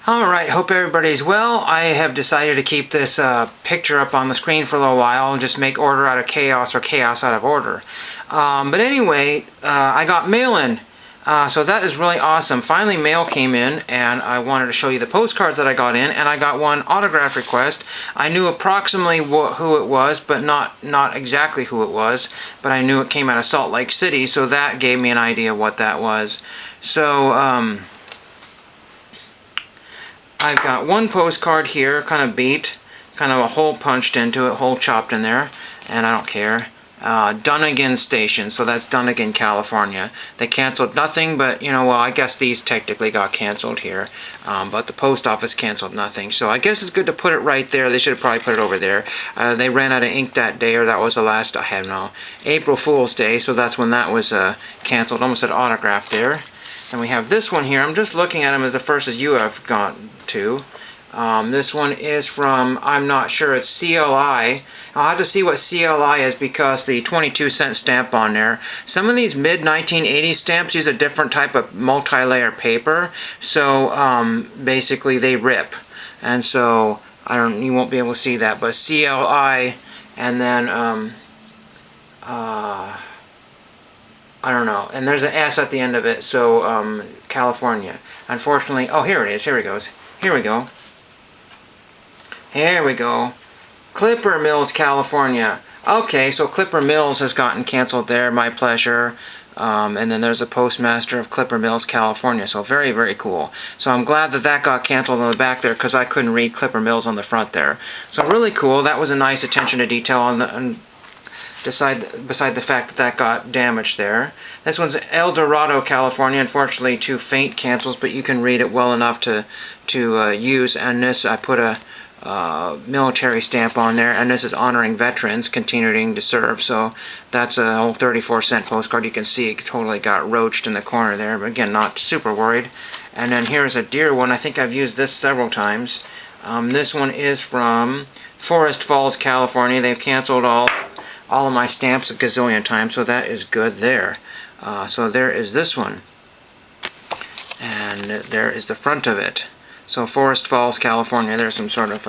Alright, hope everybody's well. I have decided to keep this picture up on the screen for a little while and just make order out of chaos or chaos out of order. But anyway, I got mail in. So that is really awesome. Finally mail came in and I wanted to show you the postcards that I got in, and I got one autograph request. I knew approximately who it was, but not exactly who it was, but I knew it came out of Salt Lake City, so that gave me an idea what that was. So I've got one postcard here, kind of beat, kind of a hole punched into it, hole chopped in there, and I don't care. Dunnigan Station, so that's Dunnigan, California. They canceled nothing, but, well, I guess these technically got canceled here, but the post office canceled nothing, so I guess it's good to put it right there. They should have probably put it over there. They ran out of ink that day, or that was the last, I don't know, April Fool's Day, so that's when that was canceled. Almost said autograph there. And we have this one here. I'm just looking at them as the first as you have gone to. This one is from, I'm not sure, it's CLI. I'll have to see what CLI is because the 22-cent stamp on there. Some of these mid-1980s stamps use a different type of multi-layer paper, so basically they rip. And so you won't be able to see that, but CLI, and then I don't know, and there's an S at the end of it, so California. Unfortunately, oh, here it is, here it goes. Here we go. Here we go. Clipper Mills, California. Okay, so Clipper Mills has gotten canceled there, my pleasure. And then there's a postmaster of Clipper Mills, California. So very, very cool. So I'm glad that that got canceled on the back there because I couldn't read Clipper Mills on the front there. So really cool. That was a nice attention to detail on beside the fact that that got damaged there. This one's El Dorado, California. Unfortunately, 2 faint cancels, but you can read it well enough to use. And this, I put a military stamp on there, and this is honoring veterans continuing to serve. So that's a whole 34-cent postcard. You can see it totally got roached in the corner there, but again, not super worried. And then here's a deer one. I think I've used this several times. This one is from Forest Falls, California. They've canceled all of my stamps a gazillion times, so that is good there. So there is this one, and there is the front of it. So Forest Falls, California, there's some sort of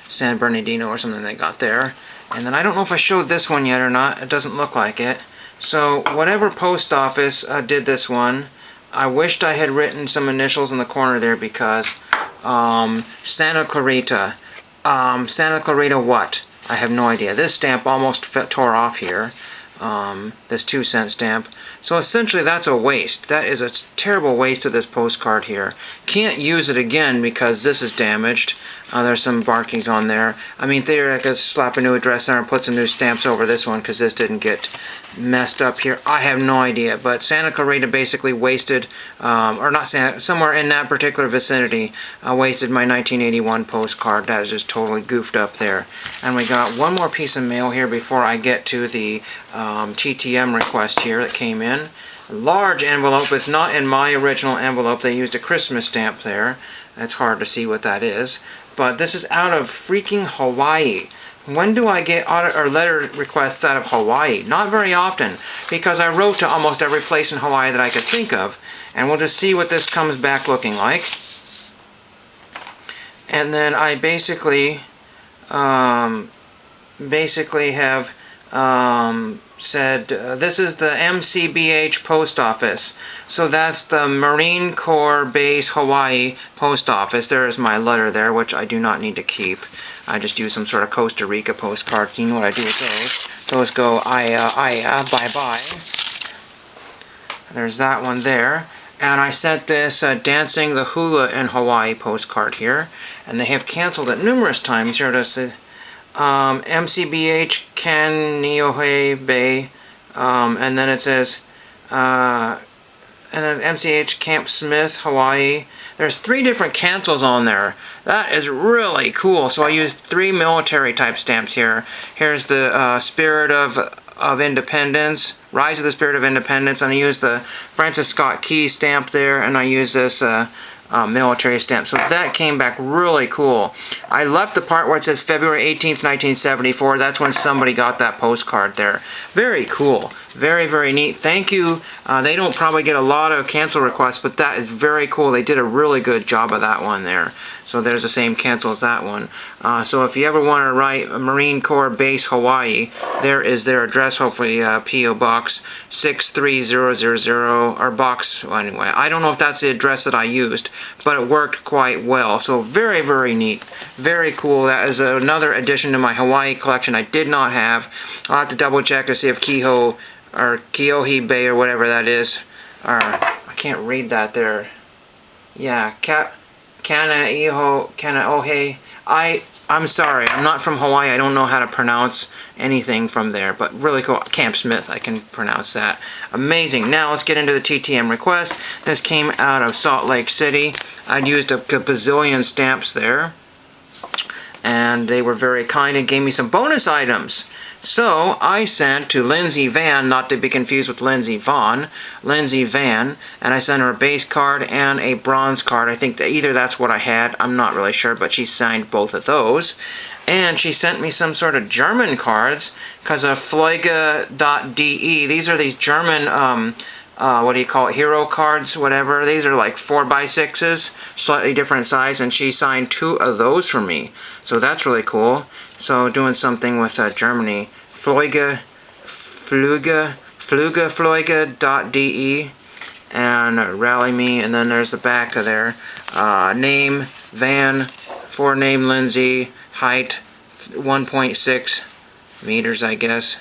San Bernardino or something they got there. And then I don't know if I showed this one yet or not. It doesn't look like it. So whatever post office did this one, I wished I had written some initials in the corner there because Santa Clarita. Santa Clarita what? I have no idea. This stamp almost tore off here. This 2-cent stamp. So essentially that's a waste. That is a terrible waste of this postcard here. Can't use it again because this is damaged. There's some markings on there. I mean, there I could slap a new address there and put some new stamps over this one because this didn't get messed up here. I have no idea, but Santa Clarita basically wasted, or not Santa, somewhere in that particular vicinity, wasted my 1981 postcard. That is just totally goofed up there. And we got one more piece of mail here before I get to the TTM request here that came in. A large envelope. It's not in my original envelope. They used a Christmas stamp there. It's hard to see what that is. But this is out of freaking Hawaii. When do I get letter requests out of Hawaii? Not very often, because I wrote to almost every place in Hawaii that I could think of. And we'll just see what this comes back looking like. And then I basically have said, this is the MCBH post office. So that's the Marine Corps Base Hawaii post office. There is my letter there, which I do not need to keep. I just use some sort of Costa Rica postcard. You know what I do with those. Those go, bye-bye. There's that one there. And I sent this Dancing the Hula in Hawaii postcard here. And they have canceled it numerous times. Here it is. MCBH Kaneohe Bay, and then it says, and then MCH Camp Smith, Hawaii. There's 3 different cancels on there. That is really cool. So I used 3 military type stamps here. Here's the Spirit of Independence, Rise of the Spirit of Independence, and I used the Francis Scott Key stamp there, and I used this military stamp. So that came back really cool. I left the part where it says February 18th, 1974. That's when somebody got that postcard there. Very cool. Very, very neat. Thank you. They don't probably get a lot of cancel requests, but that is very cool. They did a really good job of that one there. So there's the same cancel as that one. So if you ever want to write Marine Corps Base Hawaii, there is their address, hopefully P.O. Box 63000, or box, well, anyway. I don't know if that's the address that I used, but it worked quite well. So very, very neat. Very cool. That is another addition to my Hawaii collection I did not have. I'll have to double check to see if Kiho or Kiohi Bay or whatever that is, or I can't read that there. Yeah, Kanaohe. I'm sorry, I'm not from Hawaii. I don't know how to pronounce anything from there, but really cool. Camp Smith, I can pronounce that. Amazing. Now let's get into the TTM request. This came out of Salt Lake City. I used a bazillion stamps there, and they were very kind and gave me some bonus items. So I sent to Lindsay Van, not to be confused with Lindsay Vaughn, Lindsay Van, and I sent her a base card and a bronze card. I think that either that's what I had, I'm not really sure, but she signed both of those. And she sent me some sort of German cards, because of Fleuge.de. These are these German, what do you call it, hero cards, whatever. These are like 4x6s, slightly different size, and she signed 2 of those for me. So that's really cool. So doing something with Germany. Fleuge.de, and Rally Me, and then there's the back of there. Name, Van, forename Lindsay, height 1.6 meters, I guess.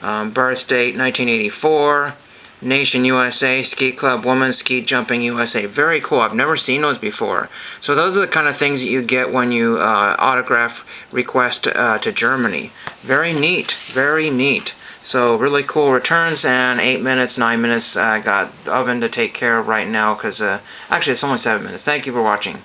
Birth date 1984. Nation USA, Skeet Club Woman, Skeet Jumping USA. Very cool. I've never seen those before. So those are the kind of things that you get when you autograph request to Germany. Very neat. Very neat. So really cool returns, and 8 minutes, 9 minutes. I got oven to take care of right now because actually it's only 7 minutes. Thank you for watching.